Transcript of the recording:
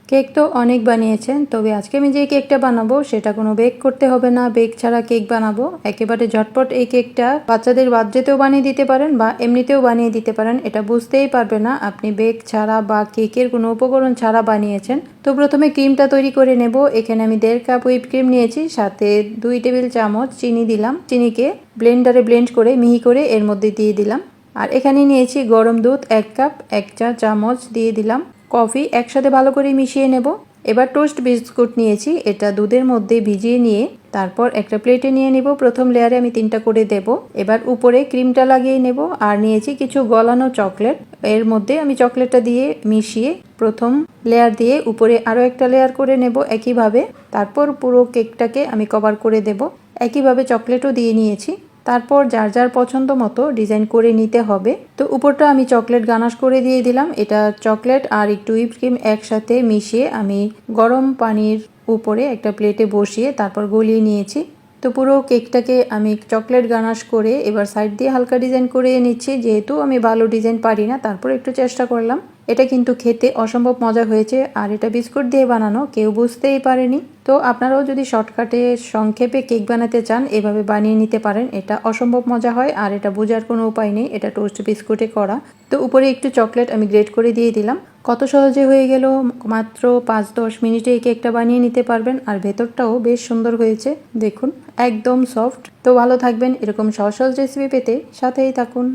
Cake তো অনেক বানিয়েছেন, তবে আজকে আমি যে কেকটা বানাবো সেটা কোনো বেক করতে হবে না। বেক ছাড়া কেক বানাবো, একেবারে ঝটপট। এই কেকটা বাচ্চাদের বার্থডেতেও বানিয়ে দিতে পারেন বা এমনিতেও বানিয়ে দিতে পারেন, এটা বুঝতেই পারবে না আপনি বেক ছাড়া বা কেকের কোনো উপকরণ ছাড়া বানিয়েছেন। তো প্রথমে ক্রিমটা তৈরি করে নেব। এখানে আমি 1.5 কাপ হুইপ ক্রিম নিয়েছি, সাথে 2 টেবিল চামচ চিনি দিলাম। চিনিকে ব্লেন্ডারে ব্লেন্ড করে মিহি করে এর মধ্যে দিয়ে দিলাম। আর এখানে নিয়েছি গরম দুধ 1 কাপ, 1 চা চামচ দিয়ে দিলাম। কফি একসাথে ভালো করে মিশিয়ে নেব। এবার টোস্ট বিস্কুট নিয়েছি, এটা দুধের মধ্যে ভিজিয়ে নিয়ে তারপর একটা প্লেটে নিয়ে নিব। প্রথম লেয়ারে আমি 3টা করে দেব। এবার উপরে ক্রিমটা লাগিয়ে নেব। আর নিয়েছি কিছু গলানো চকলেট, এর মধ্যে আমি চকলেটটা দিয়ে মিশিয়ে প্রথম লেয়ার দিয়ে উপরে আরও একটা লেয়ার করে নেব একইভাবে। তারপর পুরো কেকটাকে আমি কভার করে দেব। একইভাবে চকলেটও দিয়ে নিয়েছি। তারপর যার যার পছন্দ মতো ডিজাইন করে নিতে হবে। তো উপরটা আমি চকলেট গানাশ করে দিয়ে দিলাম। এটা চকলেট আর একটু হুইপ ক্রিম একসাথে মিশিয়ে আমি গরম পানির উপরে একটা প্লেটে বসিয়ে তারপর গলিয়ে নিয়েছি। তো পুরো কেকটাকে আমি চকলেট গানাশ করে এবার সাইড দিয়ে হালকা ডিজাইন করে নিচ্ছি। যেহেতু আমি ভালো ডিজাইন পারি না, তারপর একটু চেষ্টা করলাম। এটা কিন্তু খেতে অসম্ভব মজা হয়েছে। আর এটা বিস্কুট দিয়ে বানানো, কেউ বুঝতেই পারেনি। তো আপনারাও যদি শর্টকাটে সংক্ষেপে কেক বানাতে চান, এভাবে বানিয়ে নিতে পারেন। এটা অসম্ভব মজা হয় আর এটা বোঝার কোনো উপায় নেই, এটা টোস্ট বিস্কুটে করা। তো উপরে একটু চকলেট আমি গ্রেট করে দিয়ে দিলাম। কত সহজে হয়ে গেল, মাত্র 5-10 মিনিটে এই কেকটা বানিয়ে নিতে পারবেন। আর ভেতরটাও বেশ সুন্দর হয়েছে, দেখুন একদম সফট। তো ভালো থাকবেন, এরকম সহজ সহজ রেসিপি পেতে সাথেই থাকুন।